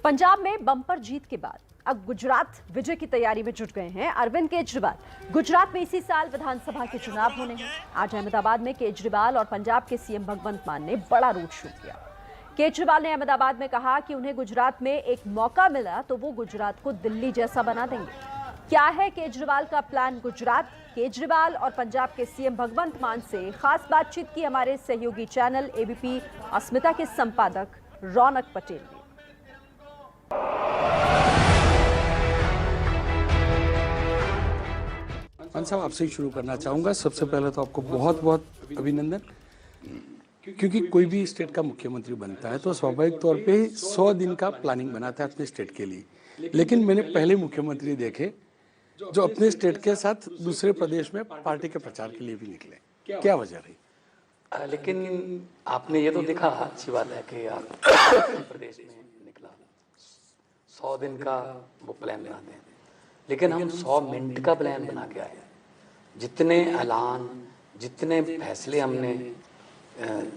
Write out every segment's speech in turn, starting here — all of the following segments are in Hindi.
पंजाब में बम्पर जीत के बाद अब गुजरात विजय की तैयारी में जुट गए हैं अरविंद केजरीवाल। गुजरात में इसी साल विधानसभा के चुनाव होने हैं। आज अहमदाबाद में केजरीवाल और पंजाब के सीएम भगवंत मान ने बड़ा रोड शो किया। केजरीवाल ने अहमदाबाद में कहा कि उन्हें गुजरात में एक मौका मिला तो वो गुजरात को दिल्ली जैसा बना देंगे। क्या है केजरीवाल का प्लान गुजरात? केजरीवाल और पंजाब के सीएम भगवंत मान से खास बातचीत की हमारे सहयोगी चैनल एबीपी अस्मिता के संपादक रौनक पटेल ने। मान साहब, आपसे ही शुरू करना चाहूँगा। सबसे पहले तो आपको बहुत बहुत अभिनंदन, क्योंकि कोई भी स्टेट का मुख्यमंत्री बनता है तो स्वाभाविक तौर पे 100 दिन का प्लानिंग बनाता है अपने स्टेट के लिए। लेकिन मैंने पहले मुख्यमंत्री देखे जो अपने स्टेट के साथ दूसरे प्रदेश में पार्टी के प्रचार के लिए भी निकले। क्या वजह रही? लेकिन आपने ये तो देखा, अच्छी बात है कि आप प्रदेश में निकला, 100 दिन का वो प्लान बनाते हैं, लेकिन हम 100 मिनट का प्लान बना के आए। जितने ऐलान, जितने फैसले हमने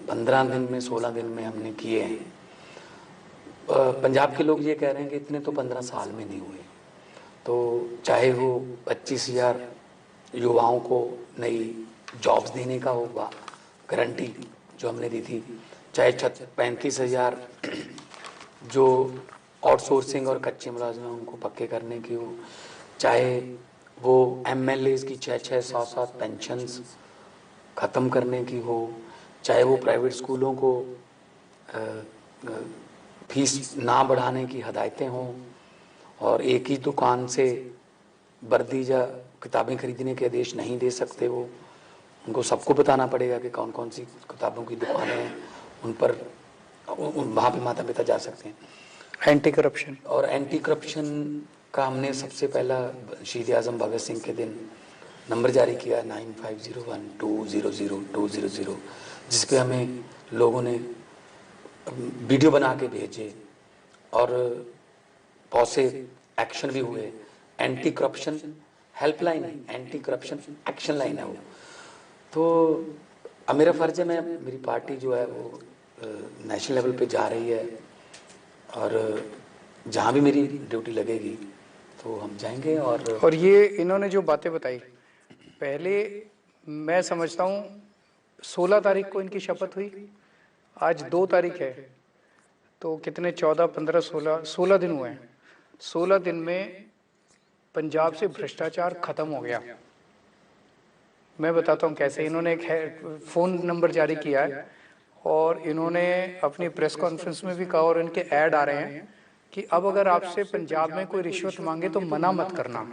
15 दिन में, 16 दिन में हमने किए हैं, पंजाब के लोग ये कह रहे हैं कि इतने तो 15 साल में नहीं हुए। तो चाहे वो 25,000 युवाओं को नई जॉब्स देने का होगा, गारंटी जो हमने दी थी, चाहे 35,000 जो आउटसोर्सिंग और कच्चे मुलाजिम उनको पक्के करने की हो, चाहे वो एमएलएज की 6-6, 7-7 पेंशन्स ख़त्म करने की हो, चाहे वो प्राइवेट स्कूलों को फीस ना बढ़ाने की हदायतें हों, और एक ही दुकान से वर्दी या किताबें खरीदने के आदेश नहीं दे सकते। वो उनको सबको बताना पड़ेगा कि कौन कौन सी किताबों की दुकानें हैं, उन पर वहाँ पे माता पिता जा सकते हैं। एंटी करप्शन का हमने सबसे पहला शहीद आजम भगत सिंह के दिन नंबर जारी किया 9501200200, जिस पे हमें लोगों ने वीडियो बना के भेजे और बहुत से एक्शन भी हुए। Anti corruption helpline, anti corruption action line है वो। तो अब मेरा फर्ज है, मेरी पार्टी जो है वो नेशनल लेवल पे जा रही है, और जहाँ भी मेरी ड्यूटी लगेगी तो हम जाएंगे। और ये इन्होंने जो बातें बताई, पहले मैं समझता हूँ 16 तारीख को इनकी शपथ हुई, आज 2 तारीख है, तो कितने 14, 15, 16 दिन हुए हैं। 16 दिन में पंजाब से भ्रष्टाचार खत्म हो गया। मैं बताता हूँ कैसे। इन्होंने एक फ़ोन नंबर जारी किया है, और इन्होंने अपनी प्रेस कॉन्फ्रेंस में भी कहा, और इनके ऐड आ रहे हैं कि अब अगर आपसे पंजाब में कोई रिश्वत मांगे तो मना मत करना,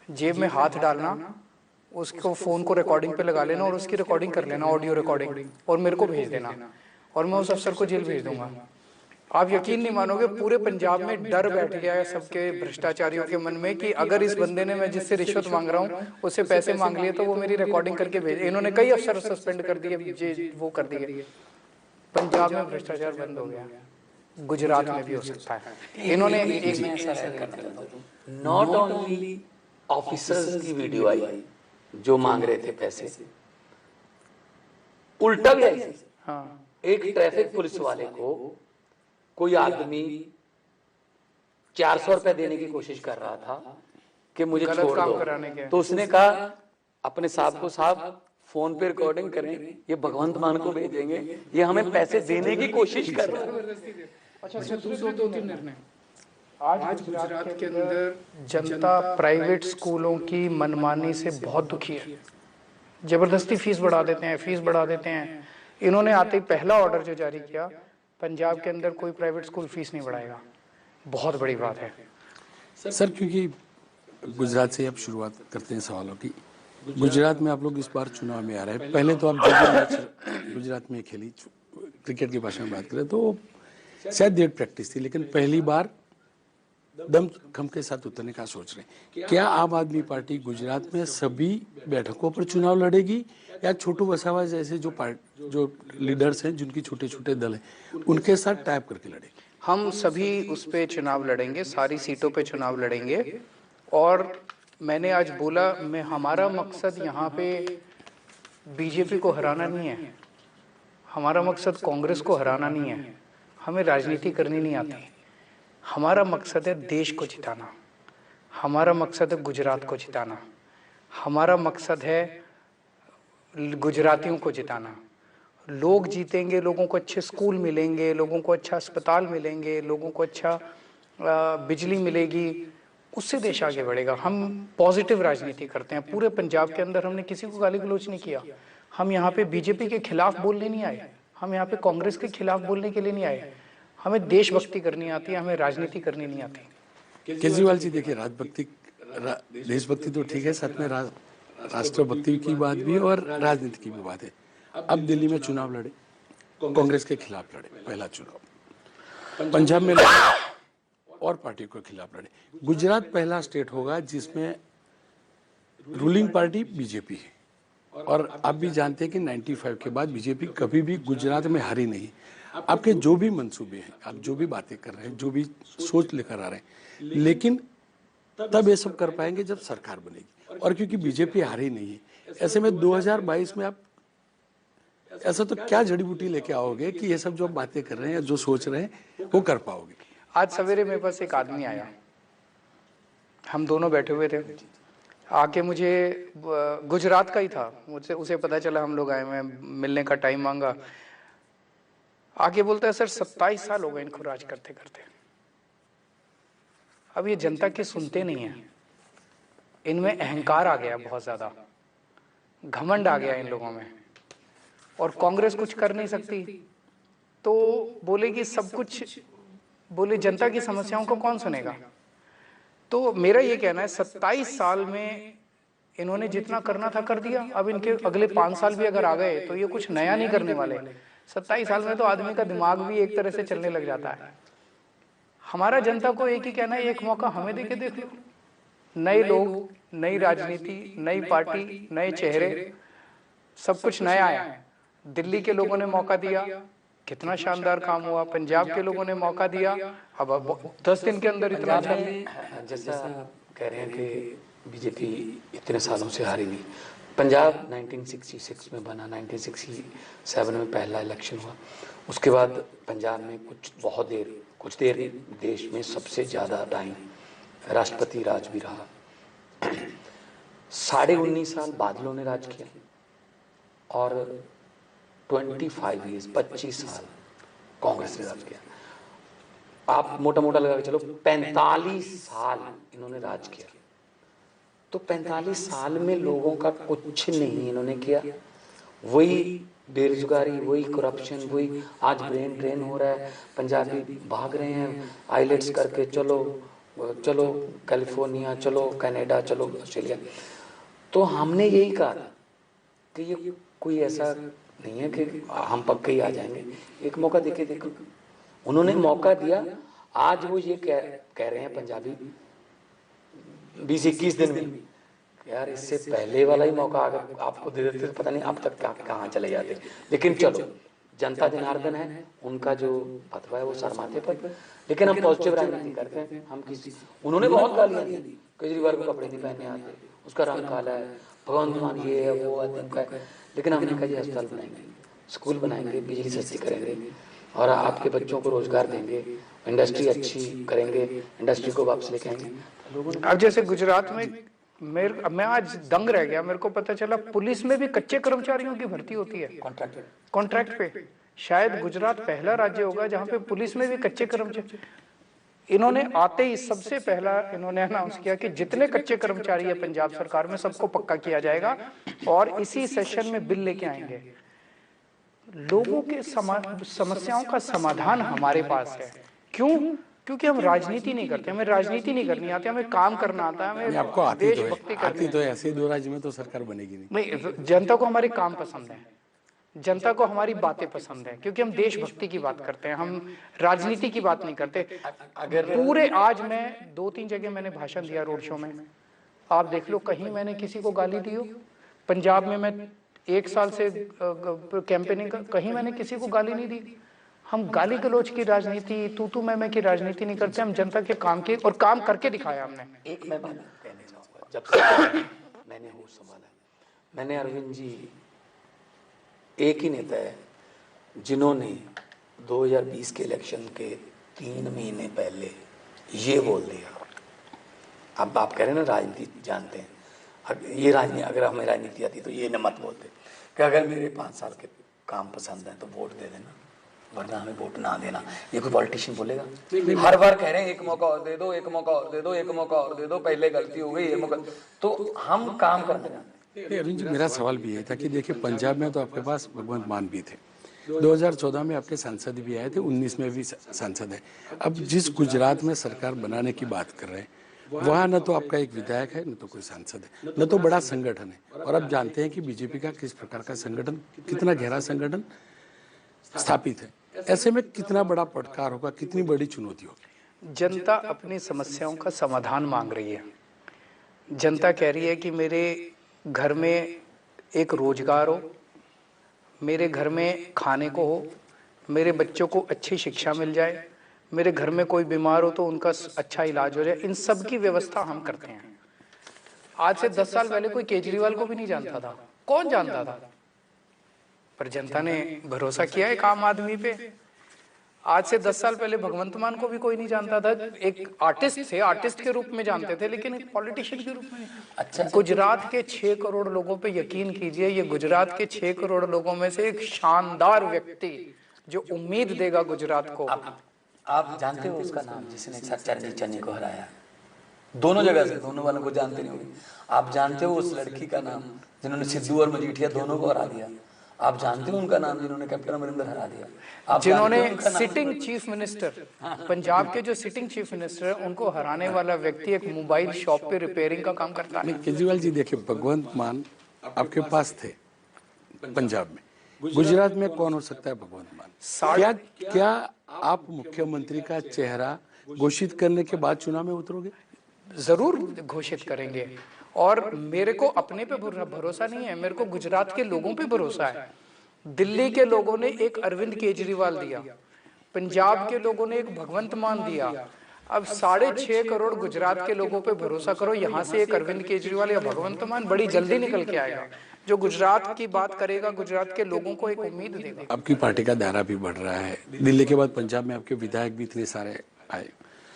जेब में हाथ डालना, उसको फ़ोन को रिकॉर्डिंग पे लगा लेना और उसकी रिकॉर्डिंग कर लेना, ऑडियो रिकॉर्डिंग, और मेरे को भेज देना, और मैं उस अफसर को जेल भेज दूंगा। आप यकीन नहीं मानोगे, पूरे पंजाब में डर बैठ गया है सबके भ्रष्टाचारियों के मन में कि अगर इस बंदे ने, मैं जिससे रिश्वत मांग रहा हूँ, उससे पैसे मांग लिए तो वो मेरी रिकॉर्डिंग करके भेज। इन्होंने कई अफसर सस्पेंड कर दिए, वो कर दिए। पंजाब में भ्रष्टाचार बंद हो गया, गुजरात में भी हो सकता है। इन्होंने नॉट ओनली ऑफिसर्स की वीडियो आई जो मांग रहे थे पैसे, उल्टा भी आई। हाँ, एक ट्रैफिक पुलिस वाले को कोई आदमी 400 रुपए देने की कोशिश कर रहा था कि मुझे छोड़ दो, तो उसने कहा अपने साहब को, साहब फोन पे रिकॉर्डिंग करें, ये भगवंत मान को भेजेंगे, ये हमें पैसे देने की कोशिश कर रहा है। अच्छा, 2-3 निर्णय। आज गुजरात के अंदर जनता प्राइवेट स्कूलों की मनमानी से बहुत दुखी है। जबरदस्ती फीस बढ़ा देते हैं। इन्होंने आते ही पहला ऑर्डर जो जारी किया, पंजाब के अंदर कोई प्राइवेट स्कूल फीस नहीं बढ़ाएगा। बहुत बड़ी बात है सर, क्योंकि गुजरात से अब शुरुआत करते हैं सवालों की। गुजरात में आप लोग इस बार चुनाव में आ रहे हैं। पहले तो आप जो भी मैच गुजरात में खेली, क्रिकेट की भाषा में बात करें तो शायद डेट प्रैक्टिस थी, लेकिन पहली बार दमखम के साथ उतरने का सोच रहे हैं। क्या आम आदमी पार्टी गुजरात में सभी बैठकों पर चुनाव लड़ेगी, या छोटू वसावा जैसे जो लीडर्स हैं, जिनकी छोटे छोटे दल हैं, उनके साथ टाइप करके लड़ेगी? हम सभी उस पे चुनाव लड़ेंगे, सारी सीटों पे चुनाव लड़ेंगे। और मैंने आज बोला, हमारा मकसद यहाँ पे बीजेपी को हराना नहीं है, हमारा मकसद कांग्रेस को हराना नहीं है। हमें राजनीति करनी नहीं आती, हमारा मकसद है देश को जिताना, हमारा मकसद है गुजरात को जिताना, हमारा मकसद है गुजरातियों को जिताना। लोग जीतेंगे, लोगों को अच्छे स्कूल मिलेंगे, लोगों को अच्छा अस्पताल मिलेंगे, लोगों को अच्छा बिजली मिलेगी, उससे देश आगे बढ़ेगा। हम पॉजिटिव राजनीति करते हैं। पूरे पंजाब के अंदर हमने किसी को गाली गलौज नहीं किया। हम यहाँ पे बीजेपी के खिलाफ बोलने नहीं आए, हम यहाँ पे कांग्रेस के खिलाफ बोलने के लिए नहीं आए। हमें देशभक्ति करनी आती है, हमें राजनीति करनी नहीं आती। केजरीवाल जी देखिए, देशभक्ति तो ठीक है, साथ में राष्ट्रभक्ति की बात भी है और राजनीति की भी बात है। अब दिल्ली में चुनाव लड़े, कांग्रेस के खिलाफ लड़े पहला चुनाव, पंजाब में लड़े और पार्टी के खिलाफ लड़े। गुजरात पहला स्टेट होगा जिसमें रूलिंग पार्टी बीजेपी है, और आप भी जानते हैं कि 95 के बाद बीजेपी कभी भी गुजरात में हारी नहीं। आपके जो भी मंसूबे हैं, आप जो भी बातें कर रहे हैं, जो भी सोच लेकर आ रहे हैं, लेकिन तब ये सब कर पाएंगे जब सरकार बनेगी। और क्योंकि बीजेपी हारी नहीं है, ऐसे में 2022 में आप ऐसा तो क्या जड़ी बूटी लेके आओगे कि ये सब जो बातें कर रहे हैं या जो सोच रहे हैं वो कर पाओगे? आज सवेरे मेरे पास एक आदमी आया, हम दोनों बैठे हुए थे, आके मुझे गुजरात का ही था, मुझसे उसे पता चला हम लोग आए हुए हैं, मिलने का टाइम मांगा। आगे बोलता है सर 27 साल हो गए इनको राज करते करते, अब ये जनता की सुनते नहीं है, इनमें अहंकार आ गया, बहुत ज्यादा घमंड आ गया इन लोगों में, और कांग्रेस कुछ कर नहीं सकती। तो बोलेगी सब कुछ, बोले जनता की समस्याओं को कौन सुनेगा? तो मेरा ये कहना है 27 साल में इन्होंने जितना करना था कर दिया। अब इनके अगले 5 साल भी अगर आ गए तो ये कुछ नया नहीं करने वाले। 27 साल में तो आदमी का दिमाग भी एक तरह से चलने लग जाता है। हमारा जनता को एक ही कहना है, एक मौका हमें देके देख लो। नए लोग, नई राजनीति, नई पार्टी, नए चेहरे, सब कुछ नया है। दिल्ली के लोगों ने मौका दिया, कितना शानदार काम हुआ। पंजाब के लोगों ने मौका दिया, अब 10 दिन के अंदर इतना अच्छा। जैसा कह रहे हैं कि बीजेपी इतने सालों से हारी नहीं। पंजाब 1966 में बना, 1967 में पहला इलेक्शन हुआ। उसके बाद पंजाब में कुछ देर देश में सबसे ज़्यादा टाइम राष्ट्रपति राज भी रहा। 19.5 साल बादलों ने राज किया, और 25 साल कांग्रेस ने राज किया। आप मोटा मोटा लगा के चलो 45 साल इन्होंने राज किया। तो 45 साल में लोगों का कुछ नहीं इन्होंने किया। वही बेरोजगारी, वही करप्शन, वही आज ब्रेन ड्रेन हो रहा है। पंजाबी भाग रहे हैं आईलेट्स करके, चलो कैलिफोर्निया, चलो कनाडा, चलो ऑस्ट्रेलिया। तो हमने यही कहा कि ये कोई ऐसा नहीं है कि हम पक्के ही आ जाएंगे, एक मौका देके देखो। उन्होंने मौका दिया। आज वो ये कह रहे हैं पंजाबी 20-21 दिन में, यार इससे पहले वाला ही मौका अगर आपको दे देते तो पता नहीं अब तक कहाँ चले जाते। लेकिन चलो, जनता जनार्दन है, उनका जो फतवा है वो सर माथे पर। लेकिन हम पॉजिटिव राजनीति करते हैं। हम उन्होंने बहुत गालियां दी, केजरीवाल को कपड़े नहीं पहनने आते, उसका रंग काला है, भगवंत मान ये है वो है, का है। लेकिन हमने कहा जी अस्पताल बनाएंगे, स्कूल बनाएंगे, बिजली सस्ती करेंगे, और आपके बच्चों को रोजगार देंगे, इंडस्ट्री अच्छी करेंगे, इंडस्ट्री को वापस लेके आएंगे। अब जैसे गुजरात में मैं आज दंग रह गया, मेरे को पता चला पुलिस में भी कच्चे कर्मचारियों की भर्ती होती है, कॉन्ट्रैक्ट पे। शायद गुजरात पहला राज्य होगा जहां पे पुलिस में भी कच्चे कर्मचारी। इन्होंने आते ही सबसे पहला इन्होंने अनाउंस किया कि जितने कच्चे कर्मचारी है पंजाब सरकार में सबको पक्का किया जाएगा, और इसी सेशन में बिल लेके आएंगे। लोगों के समस्याओं का समाधान हमारे पास है। क्यों? क्योंकि हम राजनीति नहीं करते, हमें राजनीति नहीं करनी आती, हमें काम करना आता है, हमें आपको आती तो है, ऐसे 2 राज्य में तो सरकार बनेगी नहीं। जनता को हमारे काम पसंद है, जनता को हमारी बातें पसंद है, क्योंकि हम देशभक्ति की बात करते हैं, हम राजनीति की बात नहीं करते। अगर पूरे आज मैं 2-3 जगह मैंने भाषण दिया रोड शो में, आप देख लो कहीं मैंने किसी को गाली दी हो। पंजाब में मैं 1 साल से कैंपेनिंग कहीं मैंने किसी को गाली नहीं दी। हम गाली गलौज की राजनीति, तू मैं की राजनीति नहीं करते, हम जनता के काम की, और काम करके दिखाया हमने। एक मैं बात कहना चाहूँगा, जब से मैंने होश संभाला, मैंने अरविंद जी एक ही नेता है जिन्होंने 2020 के इलेक्शन के 3 महीने पहले ये बोल दिया। अब आप कह रहे हैं ना राजनीति जानते हैं, ये राजनीति, अगर हमें राजनीति आती तो ये न मत बोलते कि अगर मेरे 5 साल के काम पसंद है तो वोट दे देना, वरना हमें वोट ना देना। ये कोई पॉलिटिशियन बोलेगा? हर बार कह रहे हैं एक मौका और दे दो, एक मौका और दे दो, एक मौका और दे दो, पहले गलती हो गई, ये मौका। तो हम काम करने जाते हैं। अरुण जी, मेरा सवाल भी ये था कि देखिए पंजाब में तो आपके पास भगवंत मान भी थे, 2014 में आपके सांसद भी आए थे, 19 में भी सांसद है। अब जिस गुजरात में सरकार बनाने की बात कर रहे हैं वहाँ न तो आपका एक विधायक है, न तो कोई सांसद है, न तो बड़ा संगठन है। और अब जानते हैं कि बीजेपी का किस प्रकार का संगठन, कितना गहरा संगठन स्थापित है। ऐसे में कितना बड़ा पटकार होगा, कितनी बड़ी चुनौती होगी? जनता अपनी समस्याओं का समाधान मांग रही है। जनता कह रही है कि मेरे घर में एक रोजगार हो, मेरे घर में खाने को हो, मेरे बच्चों को अच्छी शिक्षा मिल जाए, मेरे घर में कोई बीमार हो तो उनका अच्छा इलाज हो जाए। इन सब की व्यवस्था हम करते हैं। आज से 10 साल पहले कोई केजरीवाल को भी नहीं जानता था, कौन जानता था? पर जनता ने भरोसा किया एक आम आदमी पे। आज से 10 साल पहले भगवंत मान को भी कोई नहीं जानता था। एक आर्टिस्ट थे, आर्टिस्ट के रूप में जानते थे, लेकिन एक पॉलिटिशियन के रूप में नहीं। अच्छा, गुजरात के 6 करोड़ लोगों पे यकीन कीजिए, ये गुजरात के 6 करोड़ लोगों में से एक शानदार व्यक्ति जो उम्मीद देगा गुजरात को। आप जानते हो उसका नाम, जिसने एक साथ चरनी चन्नी को हराया? दोनों जगह से, दोनों वालों को जानते नहीं होंगे। आप जानते हो उस लड़की का नाम जिन्होंने सिद्धू और मजीठिया दोनों को हरा दिया? आप जानते हो उनका नाम जिन्होंने कैप्टन अमरिंदर हरा दिया? आप जिन्होंने सिटिंग चीफ मिनिस्टर, पंजाब के जो सिटिंग चीफ मिनिस्टर है, उनको हराने वाला व्यक्ति एक मोबाइल शॉप पे रिपेयरिंग का काम करता है। केजरीवाल जी देखिए, भगवंत मान आपके पास थे पंजाब में, गुजरात में कौन हो सकता है भगवंत मान? क्या आप मुख्यमंत्री का चेहरा घोषित करने के बाद चुनाव में उतरोगे? जरूर घोषित करेंगे। और मेरे को अपने पे भरोसा नहीं है, मेरे को गुजरात के लोगों पे भरोसा है। दिल्ली के लोगों ने एक अरविंद केजरीवाल दिया, पंजाब के लोगों ने एक भगवंत मान दिया। अब 6.5 करोड़ गुजरात के लोगों पे भरोसा करो, यहाँ से एक अरविंद केजरीवाल या भगवंत मान बड़ी जल्दी निकल के आएगा, जो गुजरात की बात करेगा, गुजरात के लोगों को एक उम्मीद देगा। आपकी पार्टी का दायरा भी बढ़ रहा है। दिल्ली के बाद पंजाब में आपके विधायक भी इतने सारे आए,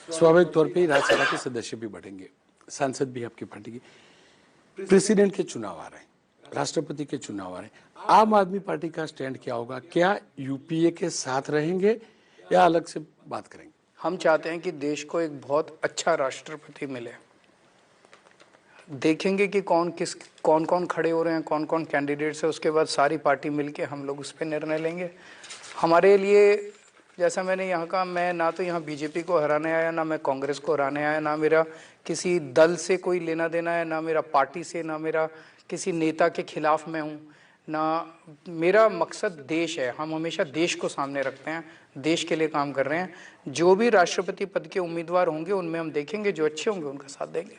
स्वाभाविक तौर पे राज्यसभा के सदस्य भी बढ़ेंगे, सांसद भी आपकी पार्टी की। प्रेसिडेंट के चुनाव आ रहे हैं, राष्ट्रपति के चुनाव आ रहे हैं, आम आदमी पार्टी का स्टैंड क्या होगा? क्या यूपीए के साथ रहेंगे या अलग से बात करेंगे? हम चाहते हैं कि देश को एक बहुत अच्छा राष्ट्रपति मिले। देखेंगे कि कौन कौन खड़े हो रहे हैं, कौन कौन कैंडिडेट्स है, उसके बाद सारी पार्टी मिलके हम लोग उस पर निर्णय लेंगे। हमारे लिए, जैसा मैंने यहाँ कहा, मैं ना तो यहाँ बीजेपी को हराने आया, ना मैं कांग्रेस को हराने आया, ना मेरा किसी दल से कोई लेना देना है, ना मेरा पार्टी से, ना मेरा किसी नेता के खिलाफ मैं हूँ, ना मेरा मकसद देश है। हम हमेशा देश को सामने रखते हैं, देश के लिए काम कर रहे हैं। जो भी राष्ट्रपति पद के उम्मीदवार होंगे उनमें हम देखेंगे, जो अच्छे होंगे उनका साथ देंगे।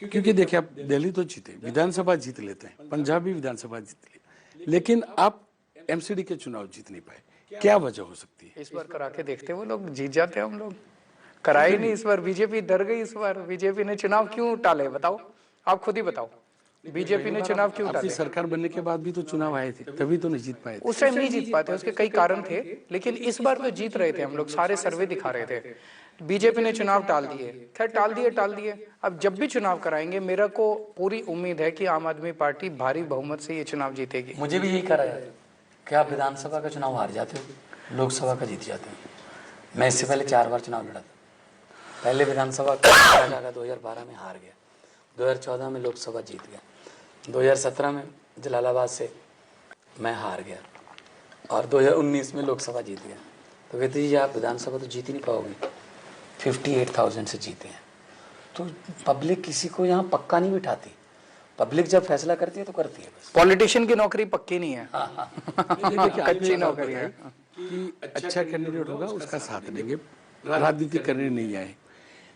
क्योंकि देखिए, आप दिल्ली तो जीते, विधानसभा जीत लेते हैं, पंजाब भी विधानसभा जीत ली, लेकिन आप एमसीडी के चुनाव जीत नहीं पाए। क्या वजह हो सकती है? इस बार करा के देखते, वो लोग जीत जाते हैं, हम लोग कराए नहीं इस बार। बीजेपी डर गई इस बार। बीजेपी ने चुनाव क्यों टाले, बताओ, आप खुद ही बताओ, बीजेपी ने चुनाव क्यों टाले? सरकार बनने के बाद भी तो चुनाव आए थे, तभी तो नहीं जीत पाए थे। उस टाइम नहीं जीत पाते, उसके कई कारण थे, लेकिन इस बार तो जीत रहे थे हम लोग, सारे सर्वे दिखा रहे थे। बीजेपी ने चुनाव टाल दिए, खैर टाल दिए। अब जब भी चुनाव कराएंगे, मेरा को पूरी उम्मीद है कि आम आदमी पार्टी भारी बहुमत से ये चुनाव जीतेगी। मुझे भी यही करा है कि आप विधानसभा का चुनाव हार जाते हो, लोकसभा का जीत जाते हो। मैं इससे पहले 4 बार चुनाव लड़ा था। पहले विधानसभा का 2012 में हार गया, 2014 में लोकसभा जीत गया, 2017 में जलालाबाद से मैं हार गया और 2019 में लोकसभा जीत गया। तो कहते जी आप विधानसभा तो जीत ही नहीं पाओगे, 58,000 से जीते हैं। तो पब्लिक किसी को यहाँ पक्का नहीं बिठाती, पब्लिक जब फैसला करती है तो करती है बस। पॉलिटिशियन की नौकरी पक्की नहीं है, कच्ची नौकरी है कि अच्छा कैंडिडेट होगा उसका साथ देंगे, राजनीति करने नहीं आए।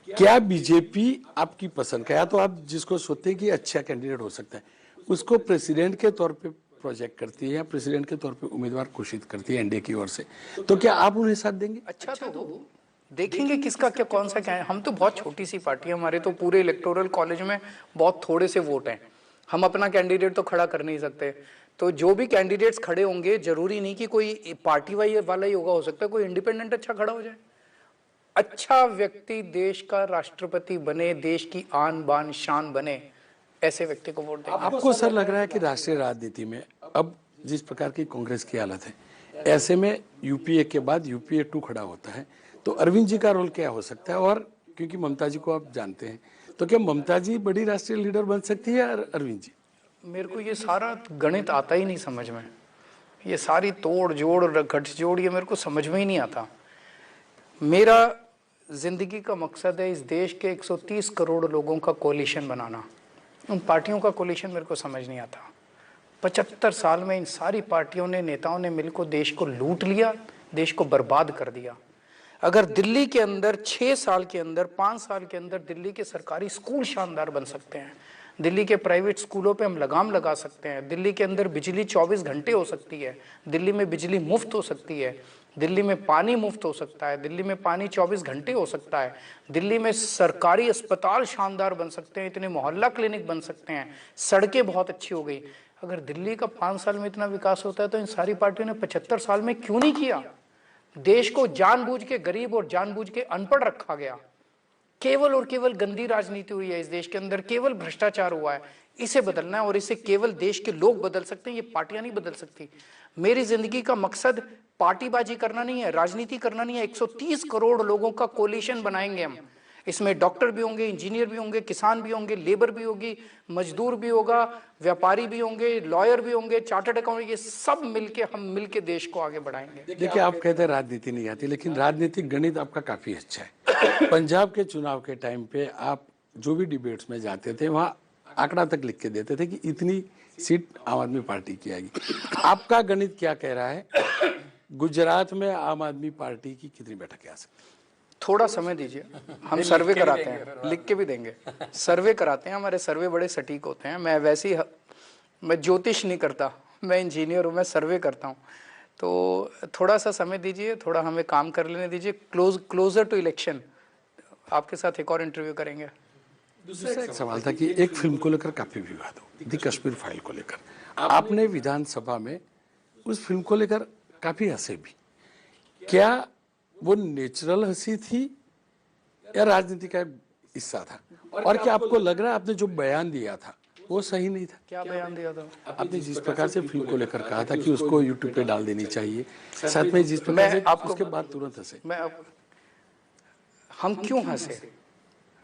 क्या बीजेपी आपकी पसंद का, या तो आप जिसको सोचते हैं कि अच्छा कैंडिडेट हो सकता है उसको प्रेसिडेंट के तौर पे प्रोजेक्ट करती है या प्रेसिडेंट के तौर पे उम्मीदवार घोषित करती है एनडीए की ओर से, तो क्या आप उन्हें साथ देंगे? अच्छा तो देखेंगे किसका क्या, कौन सा क्या है। हम तो बहुत छोटी सी पार्टी है, हमारे तो पूरे इलेक्टोरल कॉलेज में बहुत थोड़े से वोट हैं, हम अपना कैंडिडेट तो खड़ा कर नहीं सकते। तो जो भी कैंडिडेट्स खड़े होंगे, जरूरी नहीं कि कोई पार्टी वाला ही होगा, हो सकता है कोई इंडिपेंडेंट अच्छा खड़ा हो जाए। अच्छा व्यक्ति देश का राष्ट्रपति बने, देश की आन बान शान बने, ऐसे व्यक्ति को वोट देंगे। आपको सर लग रहा है कि राष्ट्रीय राजनीति में अब जिस प्रकार की कांग्रेस की हालत है, ऐसे में यूपीए के बाद यूपीए 2 खड़ा होता है, तो अरविंद जी का रोल क्या हो सकता है? और क्योंकि ममता जी को आप जानते हैं, तो क्या ममता जी बड़ी राष्ट्रीय लीडर बन सकती है या अरविंद जी? मेरे को ये सारा गणित आता ही नहीं समझ में, ये सारी तोड़ जोड़ गठजोड़ ये मेरे को समझ में ही नहीं आता। मेरा जिंदगी का मकसद है इस देश के 130 करोड़ लोगों का कोलिशन बनाना। उन पार्टियों का कोलिशन मेरे को समझ नहीं आता। 75 साल में इन सारी पार्टियों ने, नेताओं ने मिलकर देश को लूट लिया, देश को बर्बाद कर दिया। अगर दिल्ली के अंदर 6 साल के अंदर, 5 साल के अंदर दिल्ली के सरकारी स्कूल शानदार बन सकते हैं, दिल्ली के प्राइवेट स्कूलों पे हम लगाम लगा सकते हैं, दिल्ली के अंदर बिजली 24 घंटे हो सकती है, दिल्ली में बिजली मुफ्त हो सकती है, दिल्ली में पानी मुफ्त हो सकता है, दिल्ली में पानी 24 घंटे हो सकता है, दिल्ली में सरकारी अस्पताल शानदार बन सकते हैं, इतने मोहल्ला क्लिनिक बन सकते हैं, सड़कें बहुत अच्छी हो गई। अगर दिल्ली का 5 साल में इतना विकास होता है तो इन सारी पार्टियों ने 75 साल में क्यों नहीं किया? देश को जानबूझ के गरीब और जानबूझ के अनपढ़ रखा गया। केवल और केवल गंदी राजनीति हुई है इस देश के अंदर, केवल भ्रष्टाचार हुआ है। इसे बदलना है और इसे केवल देश के लोग बदल सकते हैं, ये पार्टियां नहीं बदल सकती। मेरी जिंदगी का मकसद पार्टीबाजी करना नहीं है, राजनीति करना नहीं है। 130 करोड़ लोगों का कोलिशन बनाएंगे हम। इसमें डॉक्टर भी होंगे, इंजीनियर भी होंगे, किसान भी होंगे, लेबर भी होगी, मजदूर भी होगा, व्यापारी भी होंगे, लॉयर भी होंगे, चार्टर्ड अकाउंटेंट, ये सब मिलके हम मिलके देश को आगे बढ़ाएंगे। देखिए, आप कहते हैं राजनीति नहीं आती, लेकिन राजनीतिक गणित आपका काफी अच्छा है। पंजाब के चुनाव के टाइम पे आप जो भी डिबेट्स में जाते थे, वहाँ आंकड़ा तक लिख के देते थे कि इतनी सीट आम आदमी पार्टी की आएगी। आपका गणित क्या कह रहा है? गुजरात में आम आदमी पार्टी की कितनी बैठकें आ सकती? थोड़ा समय दीजिए, हम सर्वे कराते हैं, लिख के भी देंगे। सर्वे कराते हैं, हमारे सर्वे बड़े सटीक होते हैं। मैं वैसे ही, मैं ज्योतिष नहीं करता, मैं इंजीनियर हूँ, मैं सर्वे करता हूँ। तो थोड़ा सा समय दीजिए, थोड़ा हमें काम कर लेने दीजिए। क्लोजर टू इलेक्शन आपके साथ एक और इंटरव्यू करेंगे। दूसरा एक सवाल था कि एक फिल्म को लेकर काफी विवाद हो, दी कश्मीर फाइल को लेकर आपने विधानसभा में उस फिल्म को लेकर काफी हंसे भी। क्या वो नेचुरल हंसी थी या राजनीति का हिस्सा था? और क्या आपको लग रहा है आपने जो बयान दिया था वो सही नहीं था? क्या बयान दिया था? आपने जिस प्रकार से फिल्म को लेकर कहा था कि उसको यूट्यूब पे डाल देनी चाहिए, साथ में जिस प्रकार से आपको उसके बाद तुरंत हंसे। हम क्यों हंसे?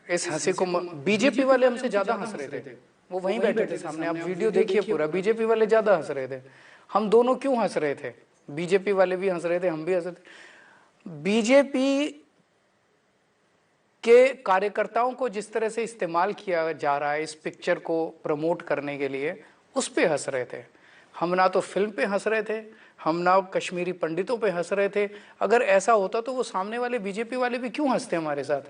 इस हंसे को बीजेपी वाले हमसे ज्यादा हंस रहे थे, वो वहीं बैठे थे सामने, आप वीडियो देखिए पूरा। बीजेपी वाले ज्यादा हंस रहे थे। हम दोनों क्यों हंस रहे थे? बीजेपी वाले भी हंस रहे थे, हम भी हंस रहे थे। बीजेपी के कार्यकर्ताओं को जिस तरह से इस्तेमाल किया जा रहा है इस पिक्चर को प्रमोट करने के लिए, उस पे हंस रहे थे हम। ना तो फिल्म पे हंस रहे थे हम, ना कश्मीरी पंडितों पे हंस रहे थे। अगर ऐसा होता तो वो सामने वाले बीजेपी वाले भी क्यों हंसते हमारे साथ?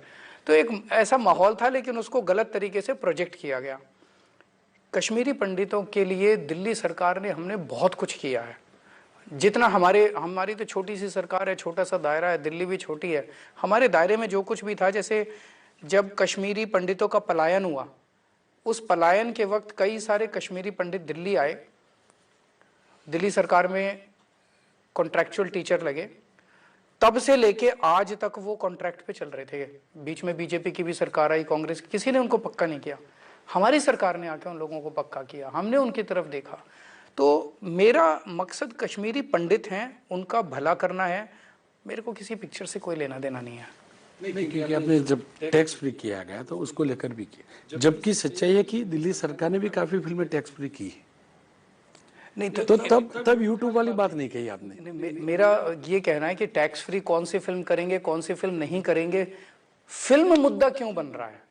तो एक ऐसा माहौल था, लेकिन उसको गलत तरीके से प्रोजेक्ट किया गया। कश्मीरी पंडितों के लिए दिल्ली सरकार ने, हमने बहुत कुछ किया है। जितना हमारी तो छोटी सी सरकार है, छोटा सा दायरा है, दिल्ली भी छोटी है। हमारे दायरे में जो कुछ भी था, जैसे जब कश्मीरी पंडितों का पलायन हुआ, उस पलायन के वक्त कई सारे कश्मीरी पंडित दिल्ली आए, दिल्ली सरकार में कॉन्ट्रैक्चुअल टीचर लगे। तब से लेके आज तक वो कॉन्ट्रैक्ट पे चल रहे थे। बीच में बीजेपी की भी सरकार आई, कांग्रेस की, किसी ने उनको पक्का नहीं किया। हमारी सरकार ने आके उन लोगों को पक्का किया, हमने उनकी तरफ देखा। तो मेरा मकसद कश्मीरी पंडित हैं, उनका भला करना है। मेरे को किसी पिक्चर से कोई लेना देना नहीं है। नहीं, क्योंकि आपने जब टैक्स फ्री किया गया तो उसको लेकर भी किया, जबकि सच्चाई है कि दिल्ली सरकार ने भी काफी फिल्में टैक्स फ्री की है। नहीं तो तब यूट्यूब वाली बात नहीं कही आपने। मेरा ये कहना है कि टैक्स फ्री कौन सी फिल्म करेंगे, कौन सी फिल्म नहीं करेंगे, फिल्म मुद्दा क्यों बन रहा है?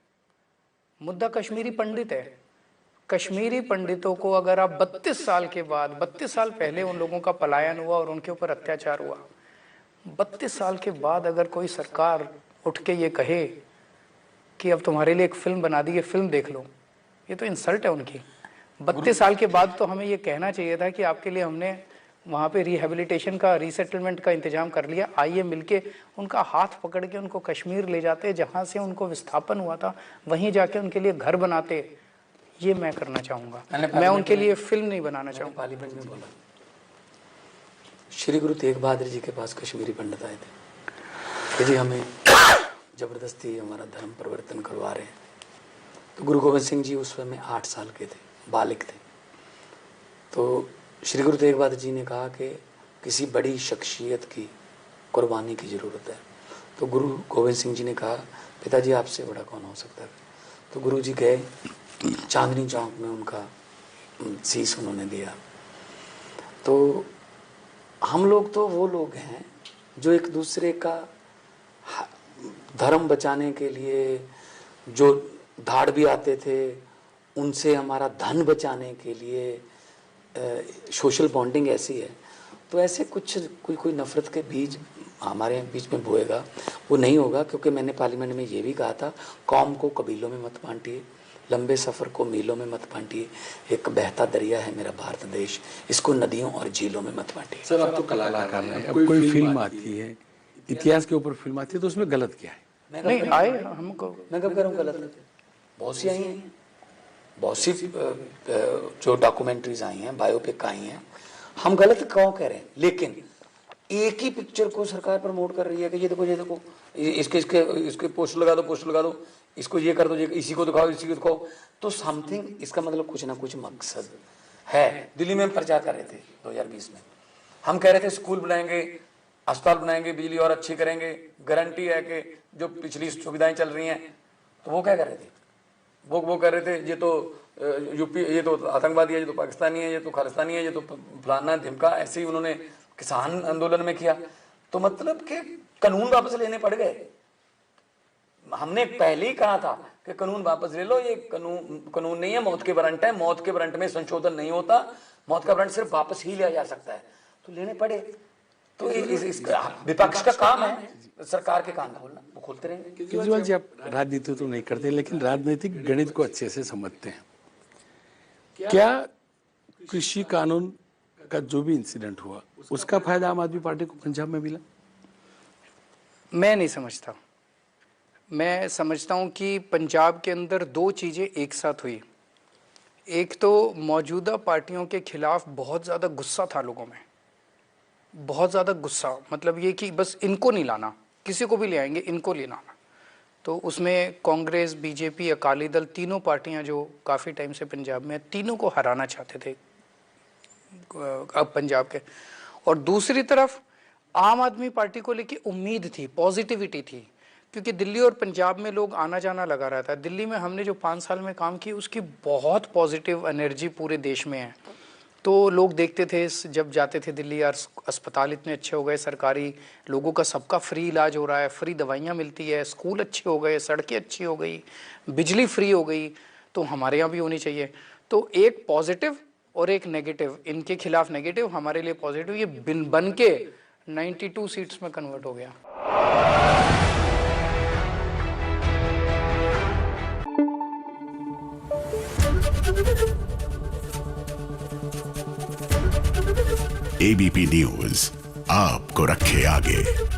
मुद्दा कश्मीरी पंडित है। कश्मीरी पंडितों को अगर आप 32 साल के बाद, 32 साल पहले उन लोगों का पलायन हुआ और उनके ऊपर अत्याचार हुआ, 32 साल के बाद अगर कोई सरकार उठ के ये कहे कि अब तुम्हारे लिए एक फिल्म बना दी है, फिल्म देख लो, ये तो इंसल्ट है उनकी। 32 साल के बाद तो हमें ये कहना चाहिए था कि आपके लिए हमने वहाँ पे रिहेबिलिटेशन का, रीसेटलमेंट का इंतजाम कर लिया, आइए मिलके उनका हाथ पकड़ के उनको कश्मीर ले जाते, जहाँ से उनको विस्थापन हुआ था, वहीं जाके उनके लिए घर बनाते। ये मैं करना चाहूँगा, मैं उनके लिए फिल्म नहीं बनाना चाहूँगा। पार्लियामेंट में बोला, श्री गुरु तेग बहादुर जी के पास कश्मीरी पंडित आए थे कि जी हमें ज़बरदस्ती हमारा धर्म परिवर्तन करवा रहे हैं। तो गुरु गोविंद सिंह जी उस समय 8 साल के थे, बालिक थे। तो श्री गुरु तेग बहादुर जी ने कहा कि किसी बड़ी शख्सियत की कुर्बानी की ज़रूरत है। तो गुरु गोविंद सिंह जी ने कहा, पिताजी आपसे बड़ा कौन हो सकता है। तो गुरु जी गए, चांदनी चौक में उनका शीश उन्होंने दिया। तो हम लोग तो वो लोग हैं जो एक दूसरे का धर्म बचाने के लिए जो धाड़ भी आते थे, उनसे हमारा धन बचाने के लिए सोशल बॉन्डिंग ऐसी है। तो ऐसे कोई नफ़रत के बीज हमारे बीच में बोएगा, वो नहीं होगा। क्योंकि मैंने पार्लियामेंट में ये भी कहा था, कौम को कबीलों में मत बांटिए, लंबे सफ़र को मीलों में मत बांटिए। एक बहता दरिया है मेरा भारत देश, इसको नदियों और झीलों में मत बांटिए। सर आप तो कलाकार हैं, अब कोई फिल्म आती है, इतिहास के ऊपर फिल्म आती है, तो उसमें गलत क्या है? नहीं आए हमको, मैं कब कह रहा हूँ गलत? बहुत सी आई हैं, बहुत सी जो डॉक्यूमेंट्रीज आई हैं, बायोपिक आई हैं। हम गलत क्यों कह रहे हैं? लेकिन एक ही पिक्चर को सरकार प्रमोट कर रही है कि ये देखो इसके पोस्टर लगा दो, इसको ये कर दो, इसी को दिखाओ। तो समथिंग, इसका मतलब कुछ ना कुछ मकसद है। दिल्ली में हम प्रचार कर रहे थे 2020 में, हम कह रहे थे स्कूल बनाएंगे, अस्पताल बनाएंगे, बिजली और अच्छी करेंगे, गारंटी है कि जो पिछली सुविधाएं चल रही हैं। तो वो क्या कर रहे थे? वो कह रहे थे ये तो यूपी, ये तो आतंकवादी है, ये तो पाकिस्तानी है, ये तो खालिस्तानी है, ये तो फलाना धिमका। ऐसे ही उन्होंने किसान आंदोलन में किया। तो मतलब कि कानून वापस लेने पड़ गए। हमने पहले ही कहा था कि कानून वापस ले लो, ये कानून नहीं है, मौत के वारंट है। मौत के वारंट में संशोधन नहीं होता, मौत का वारंट सिर्फ वापस ही लिया जा सकता है। तो लेने पड़े। तो विपक्ष का काम है सरकार के कान खोलना, वो खोलते रहेंगे। केजरीवाल जी, आप राजनीति तो नहीं करते, लेकिन राजनीतिक गणित को अच्छे से समझते हैं। क्या कृषि कानून का जो भी इंसिडेंट हुआ, उसका फायदा आम आदमी पार्टी को पंजाब में मिला? मैं नहीं समझता। मैं समझता हूँ कि पंजाब के अंदर दो चीज़ें एक साथ हुई। एक तो मौजूदा पार्टियों के खिलाफ बहुत ज़्यादा गुस्सा था लोगों में, बहुत ज़्यादा गुस्सा। मतलब ये कि बस इनको नहीं लाना, किसी को भी ले आएंगे, इनको ले लाना। तो उसमें कांग्रेस, बीजेपी, अकाली दल, तीनों पार्टियां जो काफ़ी टाइम से पंजाब में, तीनों को हराना चाहते थे अब पंजाब के। और दूसरी तरफ आम आदमी पार्टी को लेके उम्मीद थी, पॉजिटिविटी थी, क्योंकि दिल्ली और पंजाब में लोग आना जाना लगा रहता है। दिल्ली में हमने जो 5 साल में काम किया, उसकी बहुत पॉजिटिव एनर्जी पूरे देश में है। तो लोग देखते थे जब जाते थे दिल्ली, यार अस्पताल इतने अच्छे हो गए सरकारी, लोगों का सबका फ्री इलाज हो रहा है, फ्री दवाइयाँ मिलती है, स्कूल अच्छे हो गए, सड़कें अच्छी हो गई, बिजली फ्री हो गई, तो हमारे यहाँ भी होनी चाहिए। तो एक पॉजिटिव और एक नेगेटिव, इनके खिलाफ नेगेटिव, हमारे लिए पॉजिटिव, ये बन के 92 सीट्स में कन्वर्ट हो गया। एबीपी न्यूज आपको रखे आगे।